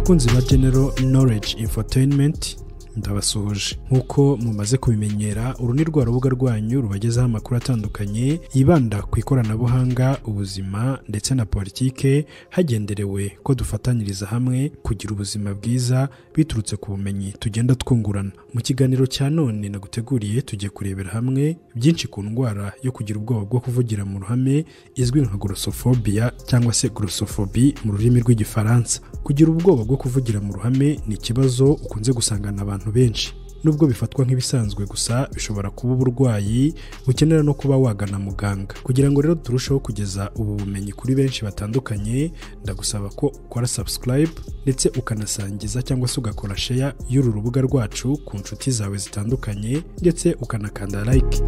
Bakunzi ba General Knowledge Infotainment ndabasuhuje. Nkuko mumaze kubimenyera, uru ni rwa rubuga rwanyu rubagezaho amakuru atandukanye yibanda ku ikoranabuhanga, ubuzima ndetse na politike, hagenderewe ko dufatanyiriza hamwe kugira ubuzima bwiza biturutse ku bumenyi tugenda twungurana. Mu kiganiro cya none naguteguriye tugiye kurebera hamwe byinshi ku ndwara yo kugira ubwoba bwo kuvugira mu ruhame izwi nka glossophobia cyangwa se glossophobie mu rurimi rw'igifaransa. Kugira ubwoba bwo kuvugira mu ruhame ni ikibazo ukunze gusangana abantu benshi. Nubwo bifatwa nk'ibisanzwe, gusa bishobora kuba uburwayi bukenera no kuba wagana muganga. Kugira ngo rero turusheho kugeza ubu bumenyi kuri benshi batandukanye, ndagusaba ko ukora subscribe ndetse ukanasangiza cyangwa se ugakora share y'uru rubuga rwacu ku nshuti zawe zitandukanye, ndetse ukanakanda like.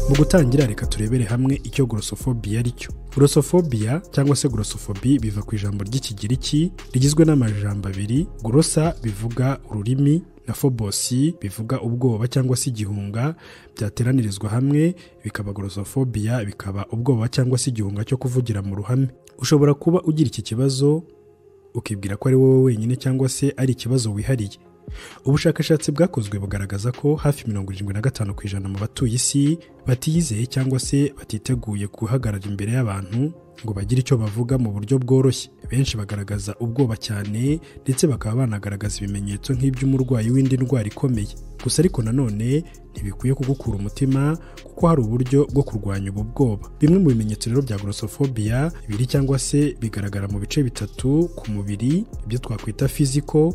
Mu gutangira, reka turebere hamwe icyo glossophobia ari cyo. Glossophobia cyangwa se glossophobie biva ku ijambo ry'ikigiriki rigizwe n'amajambo abiri. Glossa bivuga ururimi na phobos bivuga ubwoba cyangwa se igihunga, byateranirizwa hamwe bikaba glossophobia, bikaba ubwoba cyangwa se igihunga cyo kuvugira mu ruhame. Ushobora kuba ugira iki kibazo ukibwira ko ari wowe wenyine cyangwa se ari ikibazo wihariye. Ubushakashatsi bwakozwe bugaragaza ko hafi 75% mu batuye isi batiyizeye cyangwa se batiteguye guhagarara imbere y'abantu ngo bagire icyo bavuga mu buryo bworoshye. Benshi bagaragaza ubwoba cyane ndetse bakaba banagaragaza ibimenyetso nk'iby'umurwayi w'indi ndwara ikomeye. Gusa ariko nanone ntibikwiye kugukura umutima, kuko hari uburyo bwo kurwanya ubu bwoba. Bimwe mu bimenyetso rero bya glossophobia biri cyangwa se bigaragara mu bice bitatu ku mubiri, ibyo twakwita physical,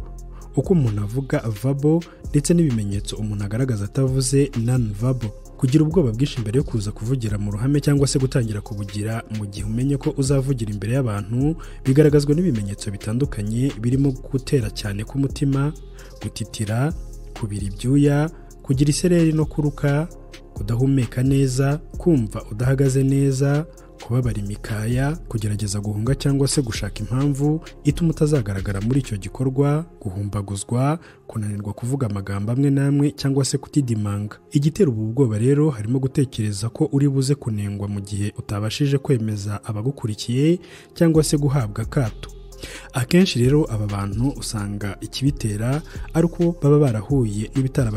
uko umuntu avuga verbal, ndetse n'ibimenyetso umuntu agaragaza atavuze non verbal. Kugira ubwoba bwinshi mbere yo kuza kuvugira mu ruhame cyangwa se gutangira kubugira mu gihe umenye ko uzavugira imbere y'abantu bigaragazwa n'ibimenyetso bitandukanye, birimo gutera cyane k'umutima, gutitira, kubira ibyuya, kugira isereri no kuruka, kudahumeka neza, kumva udahagaze neza, kubabara imikaya, kugerageza guhunga cyangwa se gushaka impamvu ituma utazagaragara muri icyo gikorwa, guhumbaguzwa, kunanirwa kuvuga amagambo amwe n'amwe cyangwa se kutidimanga. Igitera ubu bwoba rero harimo gutekereza ko uri buze kunengwa mu gihe utabashije kwemeza abagukurikiye cyangwa se guhabwa akato. Akenshi rero aba bantu usanga ikibitera ari uko baba barahuye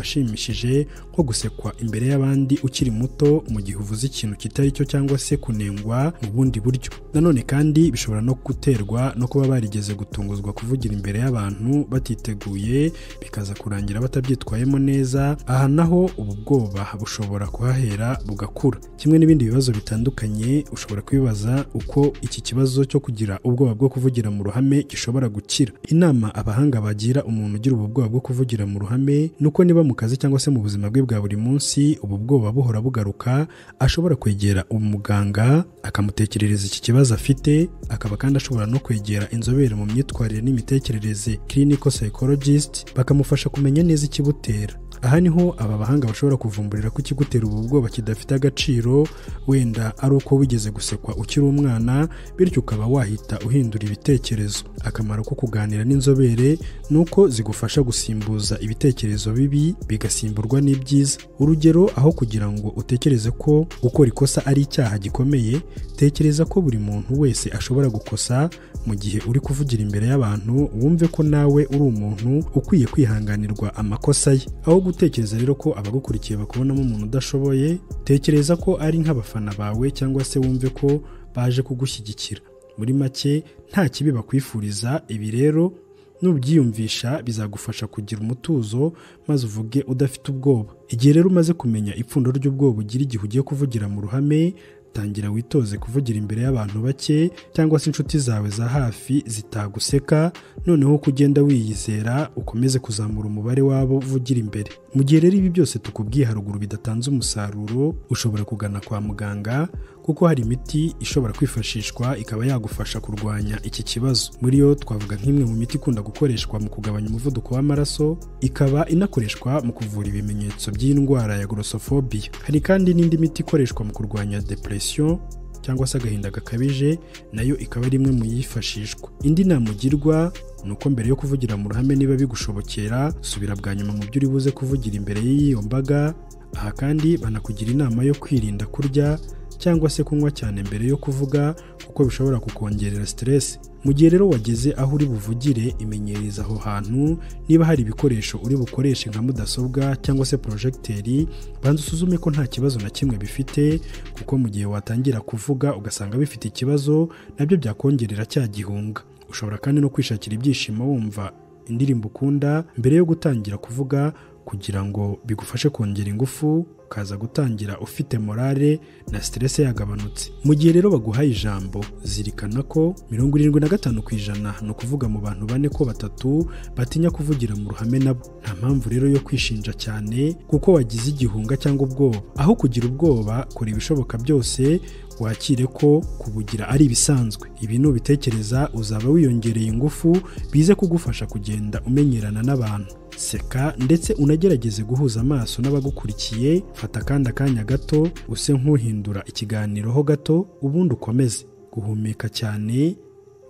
n'ibitarabashimishije, nko gusekwa imbere y'abandi ukiri muto mu gihe uvuze ikintu kitari cyo cyangwa se kunengwa mu bundi buryo. Nanone kandi bishobora no guterwa no kuba barigeze gutunguzwa kuvugira imbere y'abantu batiteguye, bikaza kurangira batabyitwayemo neza. Aha naho ubu bwoba bushobora kuhahera bugakura. Kimwe n'ibindi bibazo bitandukanye, ushobora kwibaza uko iki kibazo cyo kugira ubwoba bwo kuvugira mu ruhame gishobora gukira. Inama abahanga bagira umuntu ugira ubu bwoba bwo kuvugira mu ruhame nuko niba mu kazi cyangwa se mu buzima bwe bwa buri munsi ubu bwoba buhora bugaruka, ashobora kwegera umuganga akamutekerereza iki kibazo afite. Akaba kandi ashobora no kwegera inzobere mu myitwarire n'imitekerereze, clinical psychologist, bakamufasha kumenya neza ikibutera. Aha niho aba bahanga bashobora kuvumburira ko ikigutera ubu bwoba kidafite agaciro, wenda ari uko wigeze gusekwa ukiri umwana, bityo ukaba wahita uhindura ibitekerezo. Akamaro ko kuganira n'inzobere nuko zigufasha gusimbuza ibitekerezo bibi bigasimburwa n'ibyiza. Urugero, aho kugira ngo utekereze ko gukora ikosa ari icyaha gikomeye, tekereza ko buri muntu wese ashobora gukosa. Mu gihe uri kuvugira imbere y'abantu, wumve ko nawe uri umuntu ukwiye kwihanganirwa amakosa ye. Aho gutekereza rero ko abagukurikiye bakubonamo umuntu udashoboye, tekereza ko ari nk'abafana bawe cyangwa se wumve ko baje kugushyigikira. Muri make, nta kibi bakwifuriza. Ibi rero nubyiyumvisha bizagufasha kugira umutuzo, maze uvuge udafite ubwoba. Igihe rero umaze kumenya ipfundo ry'ubwoba ugira igihe ugiye kuvugira mu ruhame, tangira witoze kuvugira imbere y'abantu bake cyangwa se inshuti zawe za hafi zitaguseka. Noneho uko ugenda wiyizera, ukomeze kuzamura umubare wabo uvugira imbere. Mu gihe rero ibi byose tukubwiye haruguru bidatanze umusaruro, ushobora kugana kwa muganga, kuko hari imiti ishobora kwifashishwa ikaba yagufasha kurwanya iki kibazo. Muri yo twavuga nk'imwe mu miti ikunda gukoreshwa mu kugabanya umuvuduko w'amaraso, ikaba inakoreshwa mu kuvura ibimenyetso by'indwara ya glossophobia. Hari kandi n'indi miti ikoreshwa mu kurwanya depression cyangwa se agahinda gakabije, nayo ikaba ari imwe mu yifashishwa. Indi nama ugirwa nuko mbere yo kuvugira mu ruhame, niba bigushobokera, subira bwa nyuma mu byo uri buze kuvugira imbere y'iyo mbaga, Aha kandi banakugira inama yo kwirinda kurya cyangwa se kunywa cyane mbere yo kuvuga kuko bishobora kukongerera stress. Mu gihe rero wageze aho uri buvugire, imenyereza aho hantu. Niba hari ibikoresho uri bukoreshe nka mudasobwa cyangwa se projecteur, banza usuzume ko nta kibazo na kimwe bifite, kuko mu gihe watangira kuvuga ugasanga bifite ikibazo, nabyo byakongerera cya gihunga. Ushobora kandi no kwishakira ibyishimo wumva indirimbo ukunda mbere yo gutangira kuvuga, kugira ngo bigufashe kongera ingufu, ukaza gutangira ufite morale na stress yagabanutse. Mu gihe rero baguhaye ijambo, zirikana ko 75% no kuvuga mu bantu 4 ko 3 batinya kuvugira mu ruhame nabo. Nta mpamvu rero yo kwishinja cyane kuko wagize igihunga cyangwa ubwoba. Aho kugira ubwoba, kora ibishoboka byose wakire ko kubugira ari ibisanzwe. Ibi nubitekereza uzaba wiyongereye ingufu bize kugufasha kugenda umenyerana n'abantu. Seka ndetse unagerageze guhuza amaso n'abagukurikiye. Fata kandi akanya gato use nk'uhindura ikiganiro ho gato, ubundi ukomeze guhumeka cyane,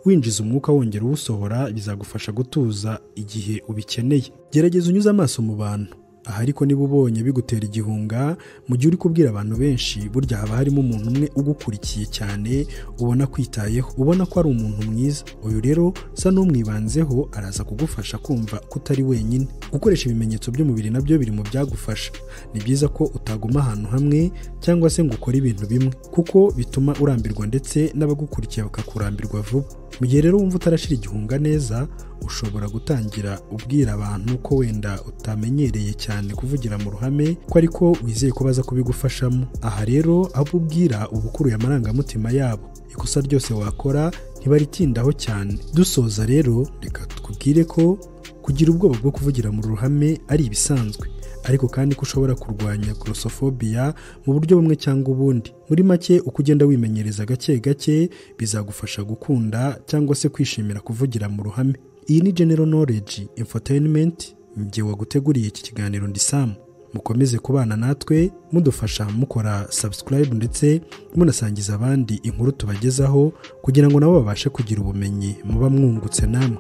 winjiza umwuka wongera uwusohora, bizagufasha gutuza igihe ubikeneye. Gerageza unyuze amaso mu bantu. Aha ariko niba ubonye bigutera igihunga, mu gihe uri kubwira abantu benshi, burya haba harimo umuntu umwe ugukurikiye cyane, ubona kwitayeho, ubona ko ari umuntu mwiza. Uyu rero sa n'umwibanzeho, araza kugufasha kumva ko utari wenyine. Gukoresha ibimenyetso by'umubiri nabyo biri mu byagufasha. Ni byiza ko utaguma ahantu hamwe cyangwa se ngo ukore ibintu bimwe, kuko bituma urambirwa ndetse n'abagukurikiye bakakurambirwa vuba. Mu gihe rero wumva utarashira igihunga neza, ushobora gutangira ubwira abantu ko wenda utamenyereye cyane kuvugira mu ruhame, ko ariko wizeye ko baza kubigufashamo. Aha rero abo ubwira ubukuruye amarangamutima yabo. Ikosa ryose wakora ntibaritindaho cyane. Dusoza rero, reka tukubwire ko kugira ubwoba bwo kuvugira mu ruhame ari ibisanzwe, ariko kandi ko ushobora kurwanya glossophobia mu buryo bumwe cyangwa ubundi. Muri make, uko ugenda wimenyereza gake gake, bizagufasha gukunda cyangwa se kwishimira kuvugira mu ruhame. Iyi ni General Knowledge Infotainment, njye waguteguriye iki kiganiro ndi Sam. Mukomeze kubana natwe, mudufasha mukora subscribe ndetse munasangiza abandi inkuru tubagezaho, kugira ngo nabo babashe kugira ubumenyi muba mwungutse namwe.